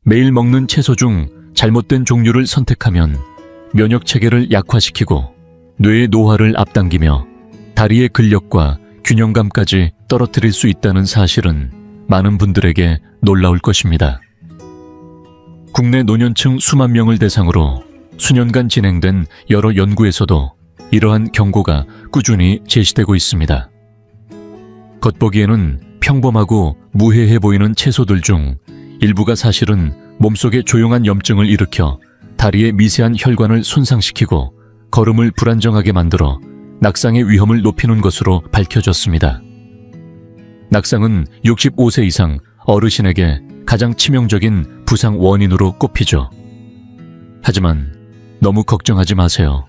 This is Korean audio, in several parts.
매일 먹는 채소 중 잘못된 종류를 선택하면 면역 체계를 약화시키고 뇌의 노화를 앞당기며 다리의 근력과 균형감까지 떨어뜨릴 수 있다는 사실은 많은 분들에게 놀라울 것입니다. 국내 노년층 수만 명을 대상으로 수년간 진행된 여러 연구에서도 이러한 경고가 꾸준히 제시되고 있습니다. 겉보기에는 평범하고 무해해 보이는 채소들 중 일부가 사실은 몸속에 조용한 염증을 일으켜 다리의 미세한 혈관을 손상시키고 걸음을 불안정하게 만들어 낙상의 위험을 높이는 것으로 밝혀졌습니다. 낙상은 65세 이상 어르신에게 가장 치명적인 부상 원인으로 꼽히죠. 하지만 너무 걱정하지 마세요.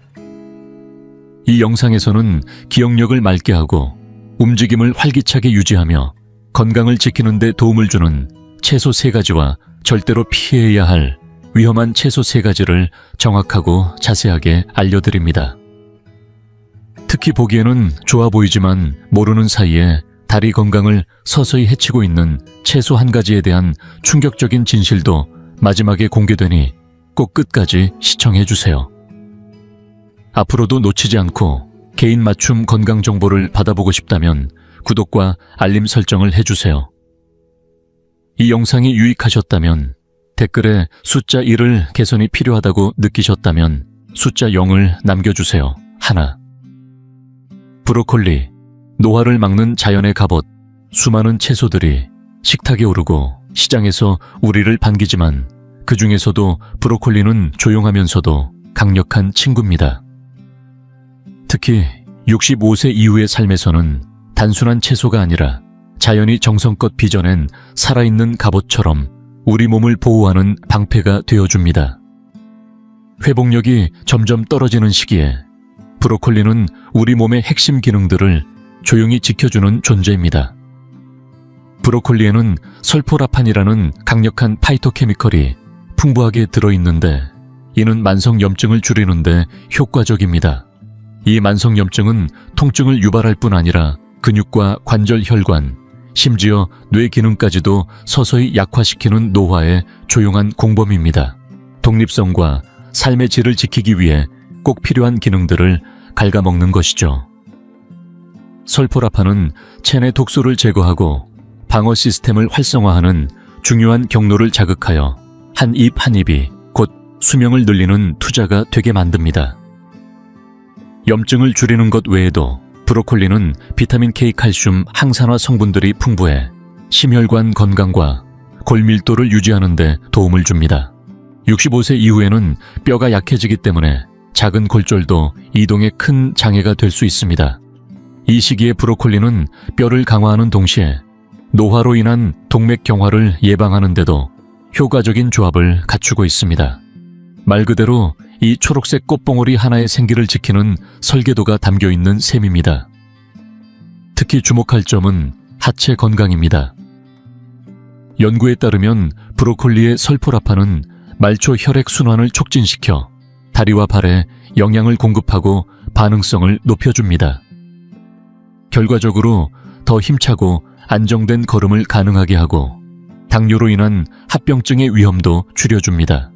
이 영상에서는 기억력을 맑게 하고 움직임을 활기차게 유지하며 건강을 지키는 데 도움을 주는 채소 3가지와 절대로 피해야 할 위험한 채소 3가지를 정확하고 자세하게 알려드립니다. 특히 보기에는 좋아 보이지만 모르는 사이에 다리 건강을 서서히 해치고 있는 채소 1가지에 대한 충격적인 진실도 마지막에 공개되니 꼭 끝까지 시청해주세요. 앞으로도 놓치지 않고 개인 맞춤 건강 정보를 받아보고 싶다면 구독과 알림 설정을 해주세요. 이 영상이 유익하셨다면 댓글에 숫자 1을 개선이 필요하다고 느끼셨다면 숫자 0을 남겨주세요. 1. 브로콜리, 노화를 막는 자연의 갑옷. 수많은 채소들이 식탁에 오르고 시장에서 우리를 반기지만 그 중에서도 브로콜리는 조용하면서도 강력한 친구입니다. 특히 65세 이후의 삶에서는 단순한 채소가 아니라 자연이 정성껏 빚어낸 살아있는 갑옷처럼 우리 몸을 보호하는 방패가 되어줍니다. 회복력이 점점 떨어지는 시기에 브로콜리는 우리 몸의 핵심 기능들을 조용히 지켜주는 존재입니다. 브로콜리에는 설포라판이라는 강력한 파이토케미컬이 풍부하게 들어있는데 이는 만성염증을 줄이는데 효과적입니다. 이 만성염증은 통증을 유발할 뿐 아니라 근육과 관절 혈관, 심지어 뇌 기능까지도 서서히 약화시키는 노화의 조용한 공범입니다. 독립성과 삶의 질을 지키기 위해 꼭 필요한 기능들을 갉아먹는 것이죠. 설포라판은 체내 독소를 제거하고 방어 시스템을 활성화하는 중요한 경로를 자극하여 한 입 한 입이 곧 수명을 늘리는 투자가 되게 만듭니다. 염증을 줄이는 것 외에도 브로콜리는 비타민 K, 칼슘, 항산화 성분들이 풍부해 심혈관 건강과 골밀도를 유지하는 데 도움을 줍니다. 65세 이후에는 뼈가 약해지기 때문에 작은 골절도 이동에 큰 장애가 될 수 있습니다. 이 시기에 브로콜리는 뼈를 강화하는 동시에 노화로 인한 동맥 경화를 예방하는 데도 효과적인 조합을 갖추고 있습니다. 말 그대로 이 초록색 꽃봉오리 하나의 생기를 지키는 설계도가 담겨있는 셈입니다. 특히 주목할 점은 하체 건강입니다. 연구에 따르면 브로콜리의 설포라판은 말초 혈액 순환을 촉진시켜 다리와 발에 영양을 공급하고 반응성을 높여줍니다. 결과적으로 더 힘차고 안정된 걸음을 가능하게 하고 당뇨로 인한 합병증의 위험도 줄여줍니다.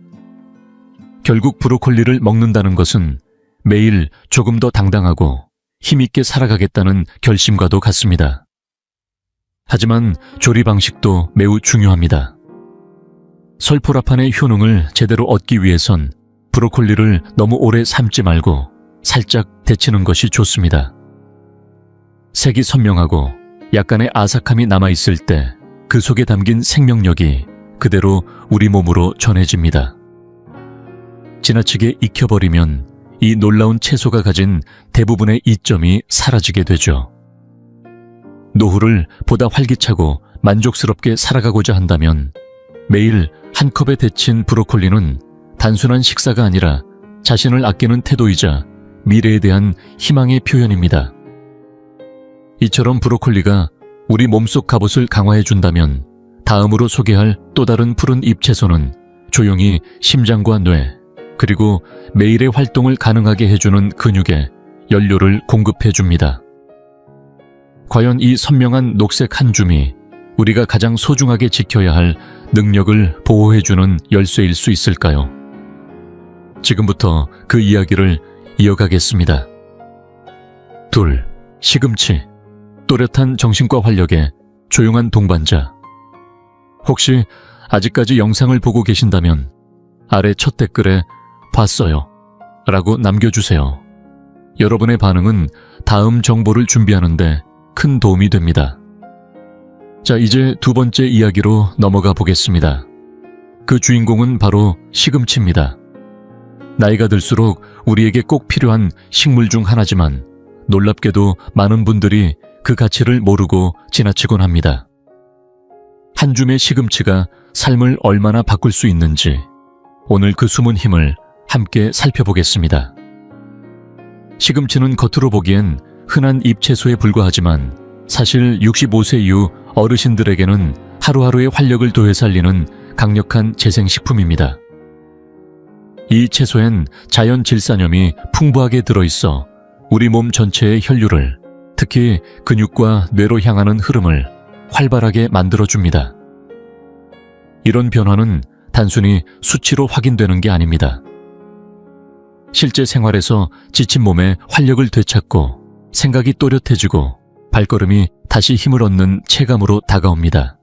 결국 브로콜리를 먹는다는 것은 매일 조금 더 당당하고 힘있게 살아가겠다는 결심과도 같습니다. 하지만 조리 방식도 매우 중요합니다. 설포라판의 효능을 제대로 얻기 위해선 브로콜리를 너무 오래 삶지 말고 살짝 데치는 것이 좋습니다. 색이 선명하고 약간의 아삭함이 남아있을 때 그 속에 담긴 생명력이 그대로 우리 몸으로 전해집니다. 지나치게 익혀버리면 이 놀라운 채소가 가진 대부분의 이점이 사라지게 되죠. 노후를 보다 활기차고 만족스럽게 살아가고자 한다면 매일 한 컵에 데친 브로콜리는 단순한 식사가 아니라 자신을 아끼는 태도이자 미래에 대한 희망의 표현입니다. 이처럼 브로콜리가 우리 몸속 갑옷을 강화해준다면 다음으로 소개할 또 다른 푸른 잎채소는 조용히 심장과 뇌, 그리고 매일의 활동을 가능하게 해주는 근육에 연료를 공급해줍니다. 과연 이 선명한 녹색 한 줌이 우리가 가장 소중하게 지켜야 할 능력을 보호해주는 열쇠일 수 있을까요? 지금부터 그 이야기를 이어가겠습니다. 2. 시금치. 또렷한 정신과 활력의 조용한 동반자. 혹시 아직까지 영상을 보고 계신다면 아래 첫 댓글에 봤어요 라고 남겨주세요. 여러분의 반응은 다음 정보를 준비하는데 큰 도움이 됩니다. 자, 이제 두 번째 이야기로 넘어가 보겠습니다. 그 주인공은 바로 시금치입니다. 나이가 들수록 우리에게 꼭 필요한 식물 중 하나지만 놀랍게도 많은 분들이 그 가치를 모르고 지나치곤 합니다. 한 줌의 시금치가 삶을 얼마나 바꿀 수 있는지 오늘 그 숨은 힘을 함께 살펴보겠습니다. 시금치는 겉으로 보기엔 흔한 잎채소에 불과하지만 사실 65세 이후 어르신들에게는 하루하루의 활력을 더해 살리는 강력한 재생식품입니다. 이 채소엔 자연 질산염이 풍부하게 들어있어 우리 몸 전체의 혈류를, 특히 근육과 뇌로 향하는 흐름을 활발하게 만들어줍니다. 이런 변화는 단순히 수치로 확인되는 게 아닙니다. 실제 생활에서 지친 몸에 활력을 되찾고 생각이 또렷해지고 발걸음이 다시 힘을 얻는 체감으로 다가옵니다.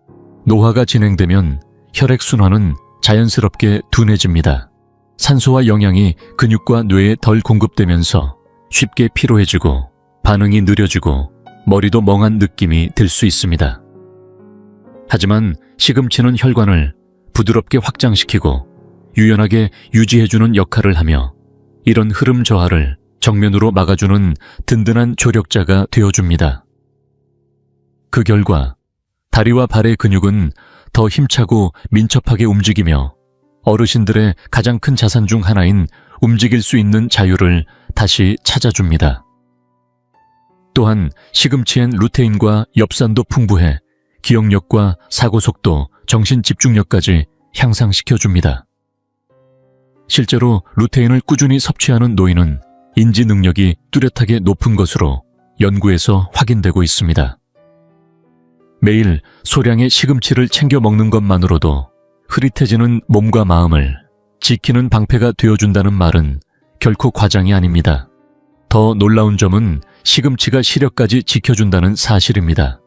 노화가 진행되면 혈액순환은 자연스럽게 둔해집니다. 산소와 영양이 근육과 뇌에 덜 공급되면서 쉽게 피로해지고 반응이 느려지고 머리도 멍한 느낌이 들 수 있습니다. 하지만 시금치는 혈관을 부드럽게 확장시키고 유연하게 유지해주는 역할을 하며 이런 흐름 저하를 정면으로 막아주는 든든한 조력자가 되어줍니다. 그 결과 다리와 발의 근육은 더 힘차고 민첩하게 움직이며 어르신들의 가장 큰 자산 중 하나인 움직일 수 있는 자유를 다시 찾아줍니다. 또한 시금치엔 루테인과 엽산도 풍부해 기억력과 사고속도, 정신 집중력까지 향상시켜줍니다. 실제로 루테인을 꾸준히 섭취하는 노인은 인지 능력이 뚜렷하게 높은 것으로 연구에서 확인되고 있습니다. 매일 소량의 시금치를 챙겨 먹는 것만으로도 흐릿해지는 몸과 마음을 지키는 방패가 되어준다는 말은 결코 과장이 아닙니다. 더 놀라운 점은 시금치가 시력까지 지켜준다는 사실입니다.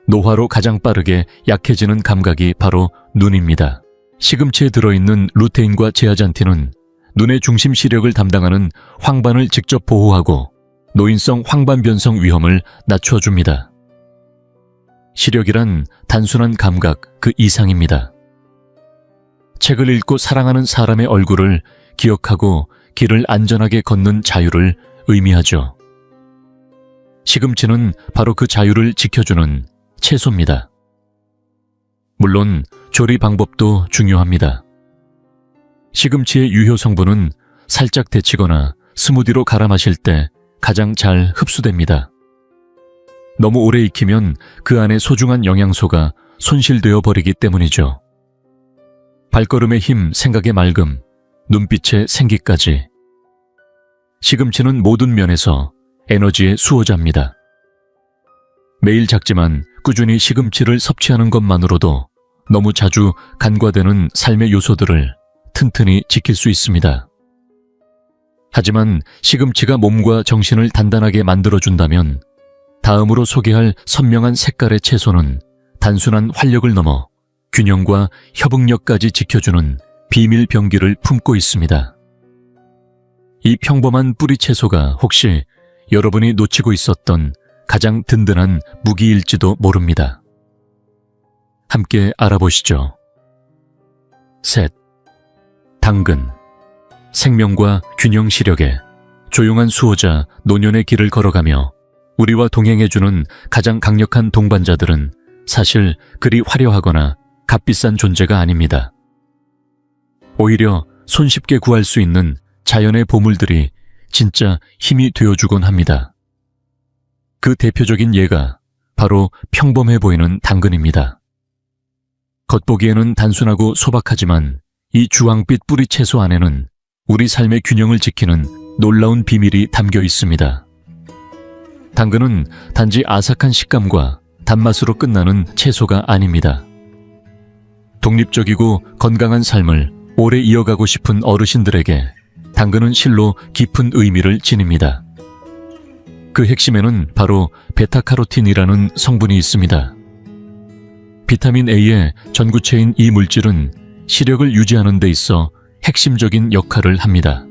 노화로 가장 빠르게 약해지는 감각이 바로 눈입니다. 시금치에 들어있는 루테인과 제아잔틴은 눈의 중심 시력을 담당하는 황반을 직접 보호하고 노인성 황반 변성 위험을 낮춰줍니다. 시력이란 단순한 감각 그 이상입니다. 책을 읽고 사랑하는 사람의 얼굴을 기억하고 길을 안전하게 걷는 자유를 의미하죠. 시금치는 바로 그 자유를 지켜주는 채소입니다. 물론 조리 방법도 중요합니다. 시금치의 유효 성분은 살짝 데치거나 스무디로 갈아 마실 때 가장 잘 흡수됩니다. 너무 오래 익히면 그 안에 소중한 영양소가 손실되어 버리기 때문이죠. 발걸음의 힘, 생각의 맑음, 눈빛의 생기까지. 시금치는 모든 면에서 에너지의 수호자입니다. 매일 작지만 꾸준히 시금치를 섭취하는 것만으로도 너무 자주 간과되는 삶의 요소들을 튼튼히 지킬 수 있습니다. 하지만 시금치가 몸과 정신을 단단하게 만들어준다면 다음으로 소개할 선명한 색깔의 채소는 단순한 활력을 넘어 균형과 협응력까지 지켜주는 비밀 병기를 품고 있습니다. 이 평범한 뿌리 채소가 혹시 여러분이 놓치고 있었던 가장 든든한 무기일지도 모릅니다. 함께 알아보시죠. 셋. 당근. 생명과 균형 시력의 조용한 수호자 노년의 길을 걸어가며 우리와 동행해주는 가장 강력한 동반자들은 사실 그리 화려하거나 값비싼 존재가 아닙니다. 오히려 손쉽게 구할 수 있는 자연의 보물들이 진짜 힘이 되어주곤 합니다. 그 대표적인 예가 바로 평범해 보이는 당근입니다. 겉보기에는 단순하고 소박하지만 이 주황빛 뿌리 채소 안에는 우리 삶의 균형을 지키는 놀라운 비밀이 담겨 있습니다. 당근은 단지 아삭한 식감과 단맛으로 끝나는 채소가 아닙니다. 독립적이고 건강한 삶을 오래 이어가고 싶은 어르신들에게 당근은 실로 깊은 의미를 지닙니다. 그 핵심에는 바로 베타카로틴이라는 성분이 있습니다. 비타민 A의 전구체인 이 물질은 시력을 유지하는 데 있어 핵심적인 역할을 합니다.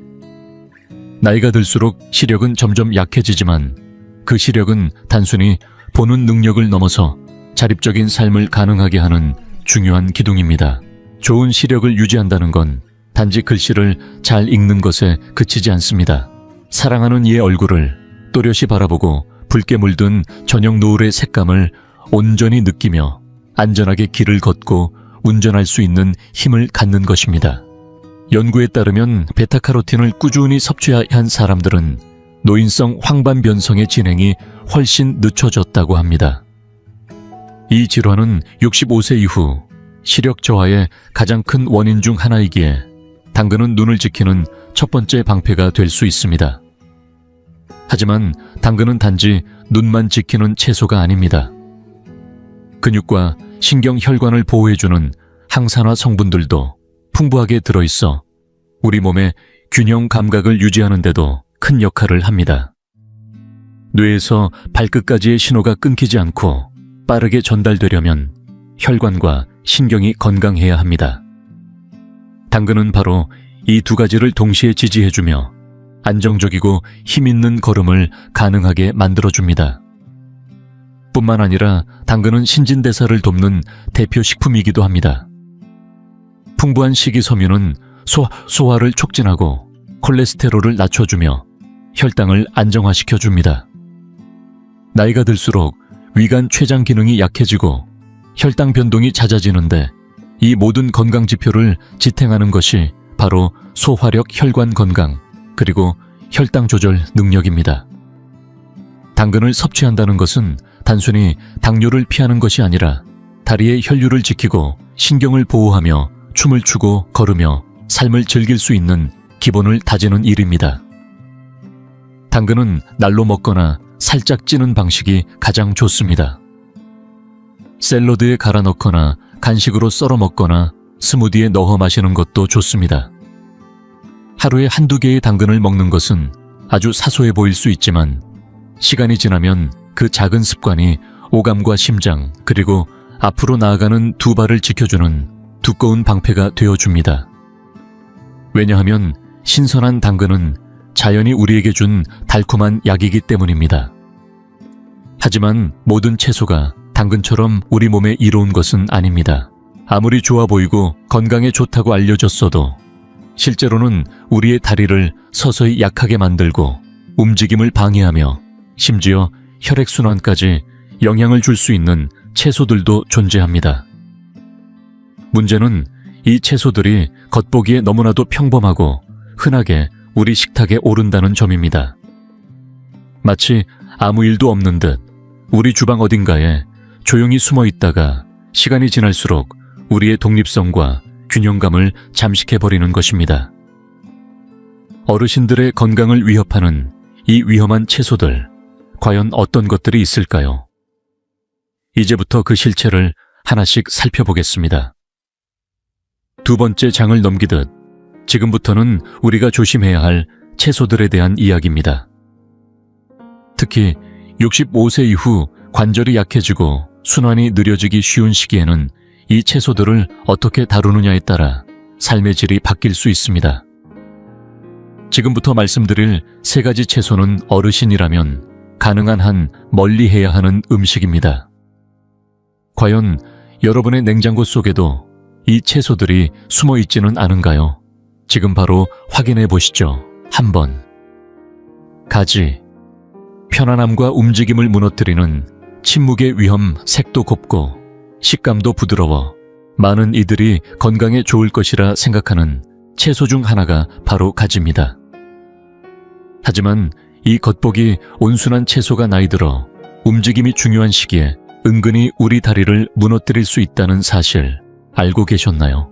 나이가 들수록 시력은 점점 약해지지만 그 시력은 단순히 보는 능력을 넘어서 자립적인 삶을 가능하게 하는 중요한 기둥입니다. 좋은 시력을 유지한다는 건 단지 글씨를 잘 읽는 것에 그치지 않습니다. 사랑하는 이의 얼굴을 또렷이 바라보고 붉게 물든 저녁 노을의 색감을 온전히 느끼며 안전하게 길을 걷고 운전할 수 있는 힘을 갖는 것입니다. 연구에 따르면 베타카로틴을 꾸준히 섭취한 사람들은 노인성 황반변성의 진행이 훨씬 늦춰졌다고 합니다. 이 질환은 65세 이후 시력 저하의 가장 큰 원인 중 하나이기에 당근은 눈을 지키는 첫 번째 방패가 될 수 있습니다. 하지만 당근은 단지 눈만 지키는 채소가 아닙니다. 근육과 신경 혈관을 보호해주는 항산화 성분들도 풍부하게 들어있어 우리 몸의 균형 감각을 유지하는 데도 큰 역할을 합니다. 뇌에서 발끝까지의 신호가 끊기지 않고 빠르게 전달되려면 혈관과 신경이 건강해야 합니다. 당근은 바로 이 두 가지를 동시에 지지해주며 안정적이고 힘있는 걸음을 가능하게 만들어줍니다. 뿐만 아니라 당근은 신진대사를 돕는 대표 식품이기도 합니다. 풍부한 식이섬유는 소화를 촉진하고 콜레스테롤을 낮춰주며 혈당을 안정화시켜줍니다. 나이가 들수록 위간 췌장 기능이 약해지고 혈당 변동이 잦아지는데 이 모든 건강 지표를 지탱하는 것이 바로 소화력 혈관 건강 그리고 혈당 조절 능력입니다. 당근을 섭취한다는 것은 단순히 당뇨를 피하는 것이 아니라 다리의 혈류를 지키고 신경을 보호하며 춤을 추고 걸으며 삶을 즐길 수 있는 기본을 다지는 일입니다. 당근은 날로 먹거나 살짝 찌는 방식이 가장 좋습니다. 샐러드에 갈아 넣거나 간식으로 썰어 먹거나 스무디에 넣어 마시는 것도 좋습니다. 하루에 한두 개의 당근을 먹는 것은 아주 사소해 보일 수 있지만 시간이 지나면 그 작은 습관이 오감과 심장 그리고 앞으로 나아가는 두 발을 지켜주는 두꺼운 방패가 되어줍니다. 왜냐하면 신선한 당근은 자연이 우리에게 준 달콤한 약이기 때문입니다. 하지만 모든 채소가 당근처럼 우리 몸에 이로운 것은 아닙니다. 아무리 좋아 보이고 건강에 좋다고 알려졌어도 실제로는 우리의 다리를 서서히 약하게 만들고 움직임을 방해하며 심지어 혈액순환까지 영향을 줄 수 있는 채소들도 존재합니다. 문제는 이 채소들이 겉보기에 너무나도 평범하고 흔하게 우리 식탁에 오른다는 점입니다. 마치 아무 일도 없는 듯 우리 주방 어딘가에 조용히 숨어 있다가 시간이 지날수록 우리의 독립성과 균형감을 잠식해버리는 것입니다. 어르신들의 건강을 위협하는 이 위험한 채소들, 과연 어떤 것들이 있을까요? 이제부터 그 실체를 하나씩 살펴보겠습니다. 두 번째 장을 넘기듯 지금부터는 우리가 조심해야 할 채소들에 대한 이야기입니다. 특히 65세 이후 관절이 약해지고 순환이 느려지기 쉬운 시기에는 이 채소들을 어떻게 다루느냐에 따라 삶의 질이 바뀔 수 있습니다. 지금부터 말씀드릴 세 가지 채소는 어르신이라면 가능한 한 멀리해야 하는 음식입니다. 과연 여러분의 냉장고 속에도 이 채소들이 숨어 있지는 않은가요? 지금 바로 확인해 보시죠. 한번. 가지. 편안함과 움직임을 무너뜨리는 침묵의 위험, 색도 곱고 식감도 부드러워 많은 이들이 건강에 좋을 것이라 생각하는 채소 중 하나가 바로 가지입니다. 하지만 이 겉보기 온순한 채소가 나이 들어 움직임이 중요한 시기에 은근히 우리 다리를 무너뜨릴 수 있다는 사실 알고 계셨나요?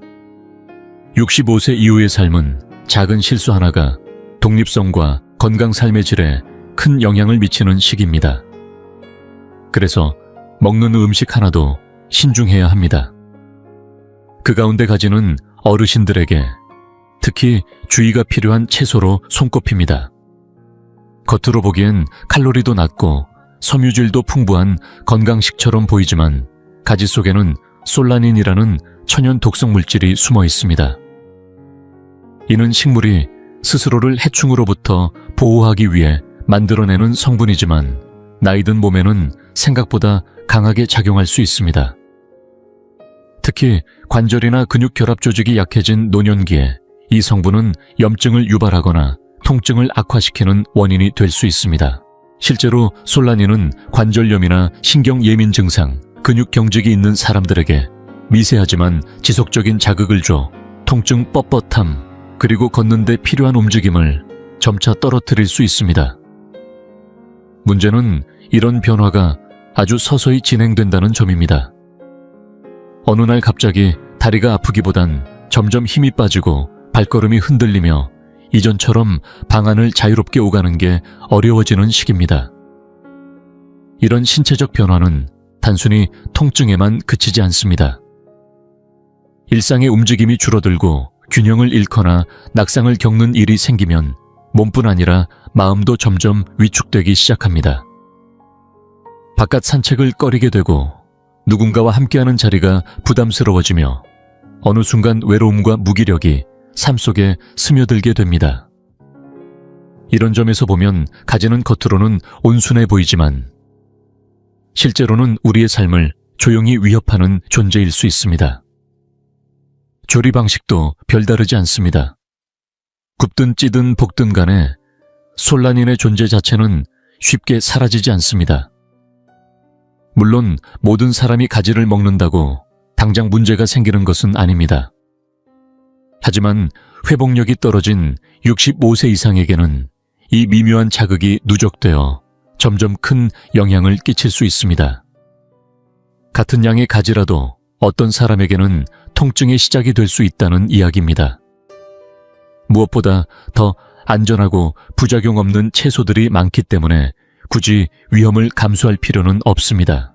65세 이후의 삶은 작은 실수 하나가 독립성과 건강 삶의 질에 큰 영향을 미치는 시기입니다. 그래서 먹는 음식 하나도 신중해야 합니다. 그 가운데 가지는 어르신들에게 특히 주의가 필요한 채소로 손꼽힙니다. 겉으로 보기엔 칼로리도 낮고 섬유질도 풍부한 건강식처럼 보이지만 가지 속에는 솔라닌이라는 천연 독성 물질이 숨어 있습니다. 이는 식물이 스스로를 해충으로부터 보호하기 위해 만들어내는 성분이지만 나이 든 몸에는 생각보다 강하게 작용할 수 있습니다. 특히 관절이나 근육 결합 조직이 약해진 노년기에 이 성분은 염증을 유발하거나 통증을 악화시키는 원인이 될 수 있습니다. 실제로 솔라닌은 관절염이나 신경 예민 증상, 근육 경직이 있는 사람들에게 미세하지만 지속적인 자극을 줘 통증 뻣뻣함, 그리고 걷는데 필요한 움직임을 점차 떨어뜨릴 수 있습니다. 문제는 이런 변화가 아주 서서히 진행된다는 점입니다. 어느 날 갑자기 다리가 아프기보단 점점 힘이 빠지고 발걸음이 흔들리며 이전처럼 방 안을 자유롭게 오가는 게 어려워지는 시기입니다. 이런 신체적 변화는 단순히 통증에만 그치지 않습니다. 일상의 움직임이 줄어들고 균형을 잃거나 낙상을 겪는 일이 생기면 몸뿐 아니라 마음도 점점 위축되기 시작합니다. 바깥 산책을 꺼리게 되고 누군가와 함께하는 자리가 부담스러워지며 어느 순간 외로움과 무기력이 삶 속에 스며들게 됩니다. 이런 점에서 보면 가지는 겉으로는 온순해 보이지만 실제로는 우리의 삶을 조용히 위협하는 존재일 수 있습니다. 조리 방식도 별다르지 않습니다. 굽든 찌든 볶든 간에 솔라닌의 존재 자체는 쉽게 사라지지 않습니다. 물론 모든 사람이 가지를 먹는다고 당장 문제가 생기는 것은 아닙니다. 하지만 회복력이 떨어진 65세 이상에게는 이 미묘한 자극이 누적되어 점점 큰 영향을 끼칠 수 있습니다. 같은 양의 가지라도 어떤 사람에게는 통증의 시작이 될 수 있다는 이야기입니다. 무엇보다 더 안전하고 부작용 없는 채소들이 많기 때문에 굳이 위험을 감수할 필요는 없습니다.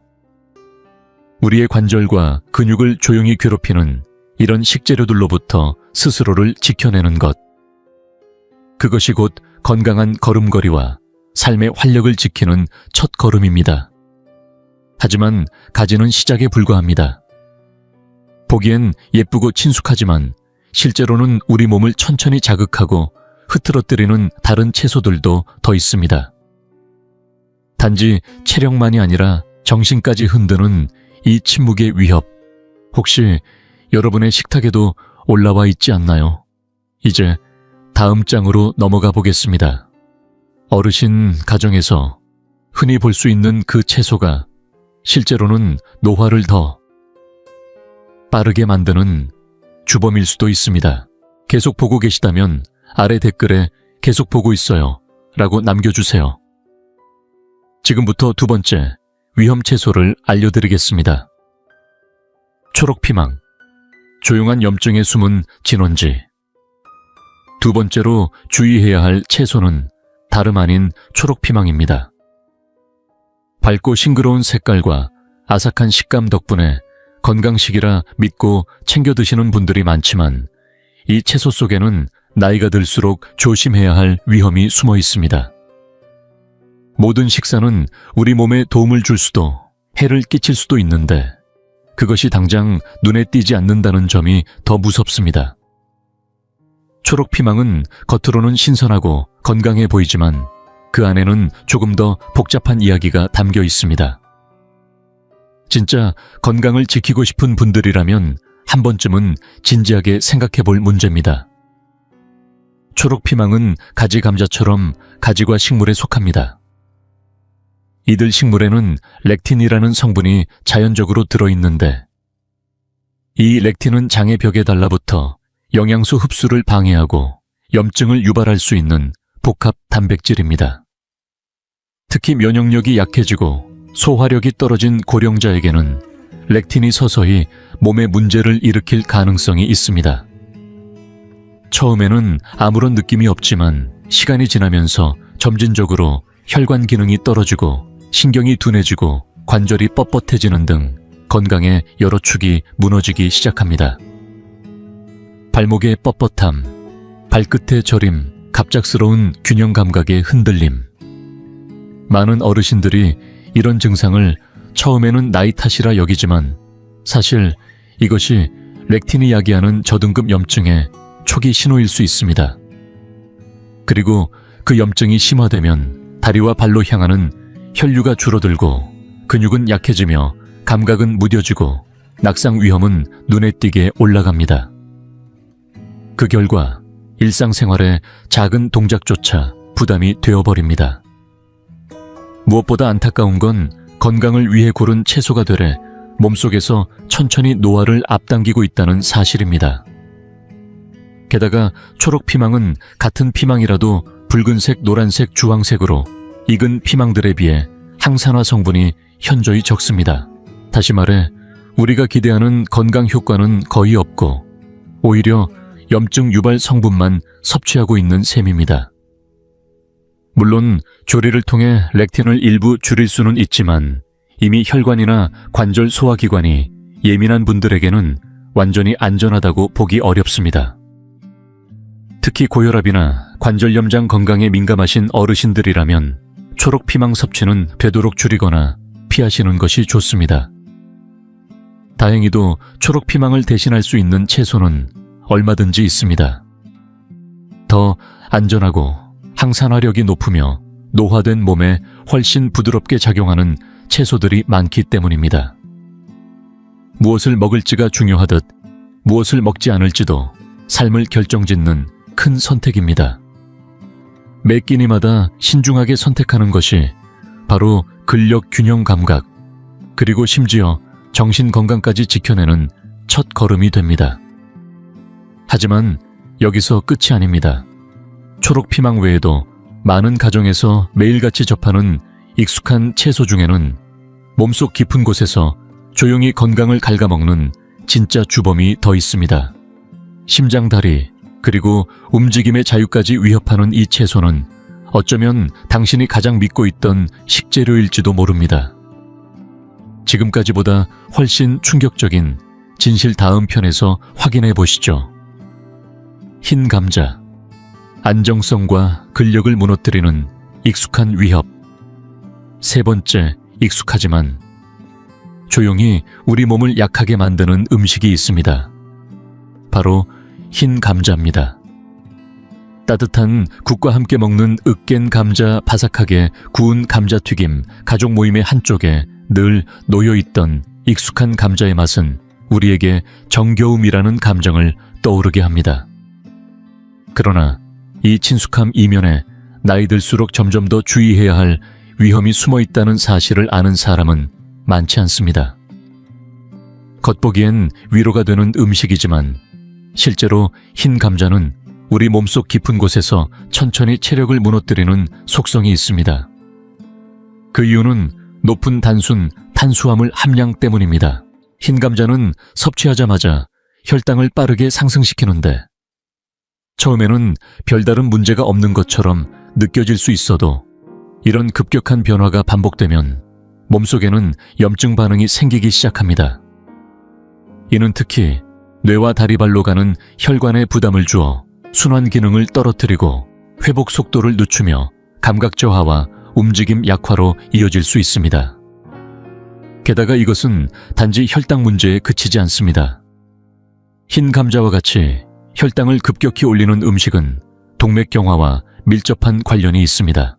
우리의 관절과 근육을 조용히 괴롭히는 이런 식재료들로부터 스스로를 지켜내는 것. 그것이 곧 건강한 걸음걸이와 삶의 활력을 지키는 첫 걸음입니다. 하지만 가지는 시작에 불과합니다. 보기엔 예쁘고 친숙하지만 실제로는 우리 몸을 천천히 자극하고 흐트러뜨리는 다른 채소들도 더 있습니다. 단지 체력만이 아니라 정신까지 흔드는 이 침묵의 위협, 혹시 여러분의 식탁에도 올라와 있지 않나요? 이제 다음 장으로 넘어가 보겠습니다. 어르신 가정에서 흔히 볼 수 있는 그 채소가 실제로는 노화를 더 빠르게 만드는 주범일 수도 있습니다. 계속 보고 계시다면 아래 댓글에 계속 보고 있어요 라고 남겨주세요. 지금부터 두 번째 위험 채소를 알려드리겠습니다. 초록피망, 조용한 염증에 숨은 진원지. 두 번째로 주의해야 할 채소는 다름 아닌 초록피망입니다. 밝고 싱그러운 색깔과 아삭한 식감 덕분에 건강식이라 믿고 챙겨 드시는 분들이 많지만 이 채소 속에는 나이가 들수록 조심해야 할 위험이 숨어 있습니다. 모든 식사는 우리 몸에 도움을 줄 수도 해를 끼칠 수도 있는데 그것이 당장 눈에 띄지 않는다는 점이 더 무섭습니다. 초록피망은 겉으로는 신선하고 건강해 보이지만 그 안에는 조금 더 복잡한 이야기가 담겨 있습니다. 진짜 건강을 지키고 싶은 분들이라면 한 번쯤은 진지하게 생각해 볼 문제입니다. 초록피망은 가지 감자처럼 가지과 식물에 속합니다. 이들 식물에는 렉틴이라는 성분이 자연적으로 들어있는데 이 렉틴은 장의 벽에 달라붙어 영양소 흡수를 방해하고 염증을 유발할 수 있는 복합 단백질입니다. 특히 면역력이 약해지고 소화력이 떨어진 고령자에게는 렉틴이 서서히 몸에 문제를 일으킬 가능성이 있습니다. 처음에는 아무런 느낌이 없지만 시간이 지나면서 점진적으로 혈관 기능이 떨어지고 신경이 둔해지고 관절이 뻣뻣해지는 등 건강의 여러 축이 무너지기 시작합니다. 발목의 뻣뻣함, 발끝의 저림, 갑작스러운 균형 감각의 흔들림. 많은 어르신들이 이런 증상을 처음에는 나이 탓이라 여기지만 사실 이것이 렉틴이 야기하는 저등급 염증의 초기 신호일 수 있습니다. 그리고 그 염증이 심화되면 다리와 발로 향하는 혈류가 줄어들고 근육은 약해지며 감각은 무뎌지고 낙상 위험은 눈에 띄게 올라갑니다. 그 결과 일상생활에 작은 동작조차 부담이 되어버립니다. 무엇보다 안타까운 건 건강을 위해 고른 채소가 되래 몸속에서 천천히 노화를 앞당기고 있다는 사실입니다. 게다가 초록 피망은 같은 피망이라도 붉은색, 노란색, 주황색으로 익은 피망들에 비해 항산화 성분이 현저히 적습니다. 다시 말해 우리가 기대하는 건강 효과는 거의 없고 오히려 염증 유발 성분만 섭취하고 있는 셈입니다. 물론 조리를 통해 렉틴을 일부 줄일 수는 있지만 이미 혈관이나 관절 소화기관이 예민한 분들에게는 완전히 안전하다고 보기 어렵습니다. 특히 고혈압이나 관절염장 건강에 민감하신 어르신들이라면 초록 피망 섭취는 되도록 줄이거나 피하시는 것이 좋습니다. 다행히도 초록 피망을 대신할 수 있는 채소는 얼마든지 있습니다. 더 안전하고 항산화력이 높으며 노화된 몸에 훨씬 부드럽게 작용하는 채소들이 많기 때문입니다. 무엇을 먹을지가 중요하듯 무엇을 먹지 않을지도 삶을 결정짓는 큰 선택입니다. 매 끼니마다 신중하게 선택하는 것이 바로 근력 균형 감각, 그리고 심지어 정신 건강까지 지켜내는 첫 걸음이 됩니다. 하지만 여기서 끝이 아닙니다. 초록 피망 외에도 많은 가정에서 매일같이 접하는 익숙한 채소 중에는 몸속 깊은 곳에서 조용히 건강을 갉아먹는 진짜 주범이 더 있습니다. 심장다리, 그리고 움직임의 자유까지 위협하는 이 채소는 어쩌면 당신이 가장 믿고 있던 식재료일지도 모릅니다. 지금까지보다 훨씬 충격적인 진실 다음 편에서 확인해 보시죠. 흰 감자, 안정성과 근력을 무너뜨리는 익숙한 위협. 세 번째, 익숙하지만 조용히 우리 몸을 약하게 만드는 음식이 있습니다. 바로 흰 감자입니다. 따뜻한 국과 함께 먹는 으깬 감자, 바삭하게 구운 감자튀김, 가족 모임의 한쪽에 늘 놓여있던 익숙한 감자의 맛은 우리에게 정겨움이라는 감정을 떠오르게 합니다. 그러나 이 친숙함 이면에 나이 들수록 점점 더 주의해야 할 위험이 숨어 있다는 사실을 아는 사람은 많지 않습니다. 겉보기엔 위로가 되는 음식이지만 실제로 흰 감자는 우리 몸속 깊은 곳에서 천천히 체력을 무너뜨리는 속성이 있습니다. 그 이유는 높은 단순 탄수화물 함량 때문입니다. 흰 감자는 섭취하자마자 혈당을 빠르게 상승시키는데 처음에는 별다른 문제가 없는 것처럼 느껴질 수 있어도 이런 급격한 변화가 반복되면 몸속에는 염증 반응이 생기기 시작합니다. 이는 특히 뇌와 다리발로 가는 혈관에 부담을 주어 순환 기능을 떨어뜨리고 회복 속도를 늦추며 감각 저하와 움직임 약화로 이어질 수 있습니다. 게다가 이것은 단지 혈당 문제에 그치지 않습니다. 흰 감자와 같이 혈당을 급격히 올리는 음식은 동맥경화와 밀접한 관련이 있습니다.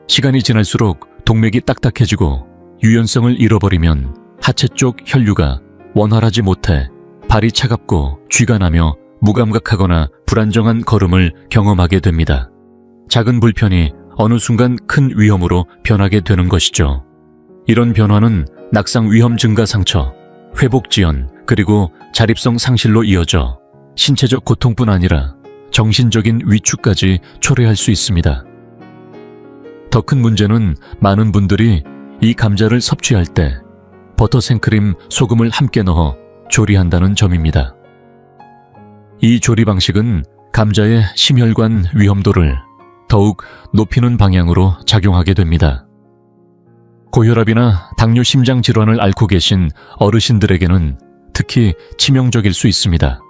시간이 지날수록 동맥이 딱딱해지고 유연성을 잃어버리면 하체 쪽 혈류가 원활하지 못해 발이 차갑고 쥐가 나며 무감각하거나 불안정한 걸음을 경험하게 됩니다. 작은 불편이 어느 순간 큰 위험으로 변하게 되는 것이죠. 이런 변화는 낙상 위험 증가 상처, 회복 지연, 그리고 자립성 상실로 이어져 신체적 고통뿐 아니라 정신적인 위축까지 초래할 수 있습니다. 더 큰 문제는 많은 분들이 이 감자를 섭취할 때 버터, 생크림, 소금을 함께 넣어 조리한다는 점입니다. 이 조리 방식은 감자의 심혈관 위험도를 더욱 높이는 방향으로 작용하게 됩니다. 고혈압이나 당뇨 심장 질환을 앓고 계신 어르신들에게는 특히 치명적일 수 있습니다.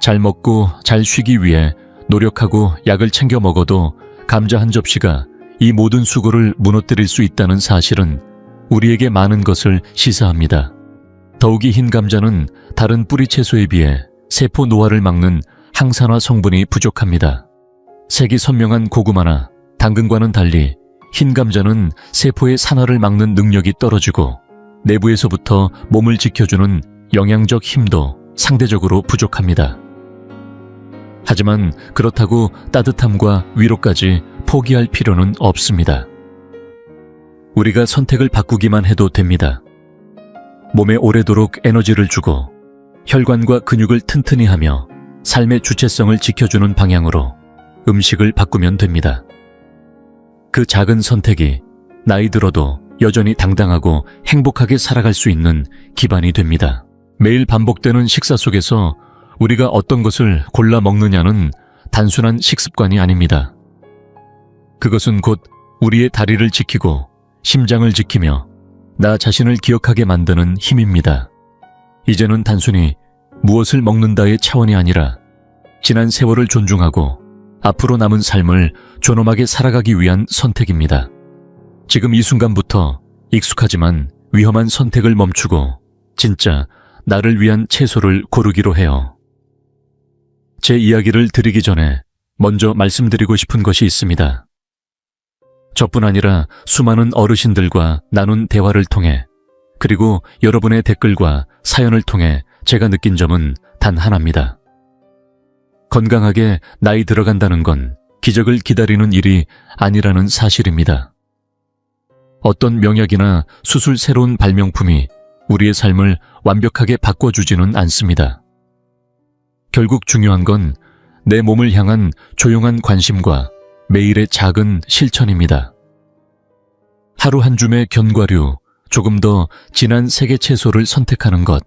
잘 먹고 잘 쉬기 위해 노력하고 약을 챙겨 먹어도 감자 한 접시가 이 모든 수고를 무너뜨릴 수 있다는 사실은 우리에게 많은 것을 시사합니다. 더욱이 흰 감자는 다른 뿌리 채소에 비해 세포 노화를 막는 항산화 성분이 부족합니다. 색이 선명한 고구마나 당근과는 달리 흰 감자는 세포의 산화를 막는 능력이 떨어지고 내부에서부터 몸을 지켜주는 영양적 힘도 상대적으로 부족합니다. 하지만 그렇다고 따뜻함과 위로까지 포기할 필요는 없습니다. 우리가 선택을 바꾸기만 해도 됩니다. 몸에 오래도록 에너지를 주고 혈관과 근육을 튼튼히 하며 삶의 주체성을 지켜주는 방향으로 음식을 바꾸면 됩니다. 그 작은 선택이 나이 들어도 여전히 당당하고 행복하게 살아갈 수 있는 기반이 됩니다. 매일 반복되는 식사 속에서 우리가 어떤 것을 골라 먹느냐는 단순한 식습관이 아닙니다. 그것은 곧 우리의 다리를 지키고 심장을 지키며 나 자신을 기억하게 만드는 힘입니다. 이제는 단순히 무엇을 먹는다의 차원이 아니라 지난 세월을 존중하고 앞으로 남은 삶을 존엄하게 살아가기 위한 선택입니다. 지금 이 순간부터 익숙하지만 위험한 선택을 멈추고 진짜 나를 위한 채소를 고르기로 해요. 제 이야기를 드리기 전에 먼저 말씀드리고 싶은 것이 있습니다. 저뿐 아니라 수많은 어르신들과 나눈 대화를 통해 그리고 여러분의 댓글과 사연을 통해 제가 느낀 점은 단 하나입니다. 건강하게 나이 들어간다는 건 기적을 기다리는 일이 아니라는 사실입니다. 어떤 명약이나 수술 새로운 발명품이 우리의 삶을 완벽하게 바꿔주지는 않습니다. 결국 중요한 건 내 몸을 향한 조용한 관심과 매일의 작은 실천입니다. 하루 한 줌의 견과류, 조금 더 진한 색의 채소를 선택하는 것.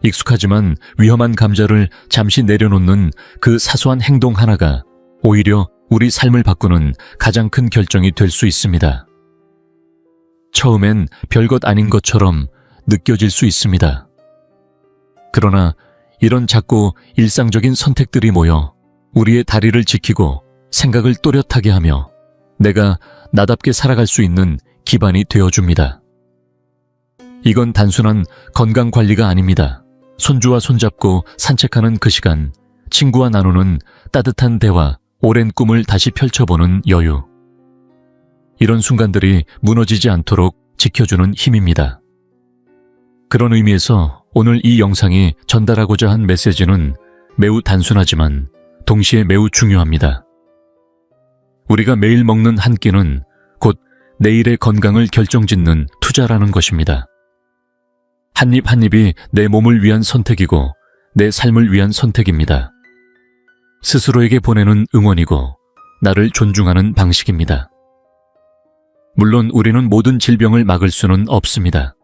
익숙하지만 위험한 감자를 잠시 내려놓는 그 사소한 행동 하나가 오히려 우리 삶을 바꾸는 가장 큰 결정이 될 수 있습니다. 처음엔 별것 아닌 것처럼 느껴질 수 있습니다. 그러나 이런 작고 일상적인 선택들이 모여 우리의 다리를 지키고 생각을 또렷하게 하며 내가 나답게 살아갈 수 있는 기반이 되어줍니다. 이건 단순한 건강관리가 아닙니다. 손주와 손잡고 산책하는 그 시간, 친구와 나누는 따뜻한 대화, 오랜 꿈을 다시 펼쳐보는 여유. 이런 순간들이 무너지지 않도록 지켜주는 힘입니다. 그런 의미에서 오늘 이 영상이 전달하고자 한 메시지는 매우 단순하지만 동시에 매우 중요합니다. 우리가 매일 먹는 한 끼는 곧 내일의 건강을 결정짓는 투자라는 것입니다. 한 입 한 입이 내 몸을 위한 선택이고 내 삶을 위한 선택입니다. 스스로에게 보내는 응원이고 나를 존중하는 방식입니다. 물론 우리는 모든 질병을 막을 수는 없습니다.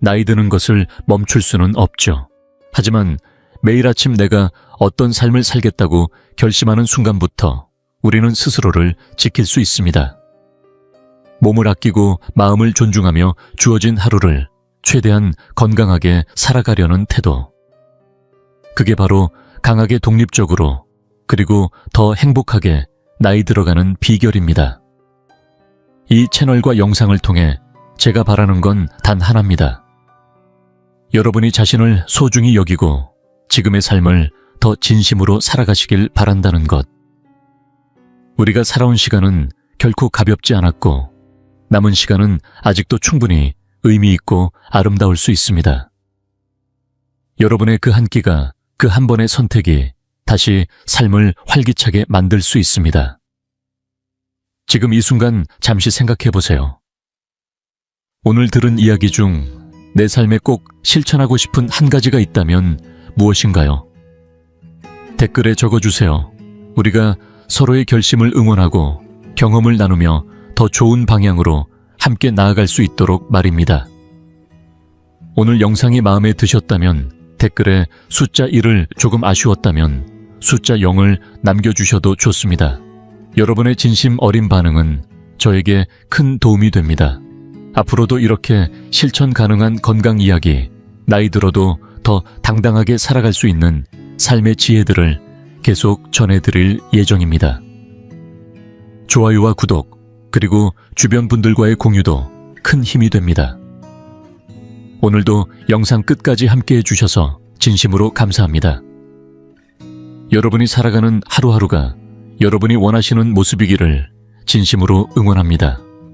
나이 드는 것을 멈출 수는 없죠. 하지만 매일 아침 내가 어떤 삶을 살겠다고 결심하는 순간부터 우리는 스스로를 지킬 수 있습니다. 몸을 아끼고 마음을 존중하며 주어진 하루를 최대한 건강하게 살아가려는 태도. 그게 바로 강하게 독립적으로 그리고 더 행복하게 나이 들어가는 비결입니다. 이 채널과 영상을 통해 제가 바라는 건 단 하나입니다. 여러분이 자신을 소중히 여기고 지금의 삶을 더 진심으로 살아가시길 바란다는 것. 우리가 살아온 시간은 결코 가볍지 않았고 남은 시간은 아직도 충분히 의미 있고 아름다울 수 있습니다. 여러분의 그 한 끼가, 그 한 번의 선택이 다시 삶을 활기차게 만들 수 있습니다. 지금 이 순간 잠시 생각해 보세요. 오늘 들은 이야기 중 내 삶에 꼭 실천하고 싶은 한 가지가 있다면 무엇인가요? 댓글에 적어주세요. 우리가 서로의 결심을 응원하고 경험을 나누며 더 좋은 방향으로 함께 나아갈 수 있도록 말입니다. 오늘 영상이 마음에 드셨다면 댓글에 숫자 1을 조금 아쉬웠다면 숫자 0을 남겨주셔도 좋습니다. 여러분의 진심 어린 반응은 저에게 큰 도움이 됩니다. 앞으로도 이렇게 실천 가능한 건강 이야기, 나이 들어도 더 당당하게 살아갈 수 있는 삶의 지혜들을 계속 전해드릴 예정입니다. 좋아요와 구독, 그리고 주변 분들과의 공유도 큰 힘이 됩니다. 오늘도 영상 끝까지 함께 해주셔서 진심으로 감사합니다. 여러분이 살아가는 하루하루가 여러분이 원하시는 모습이기를 진심으로 응원합니다.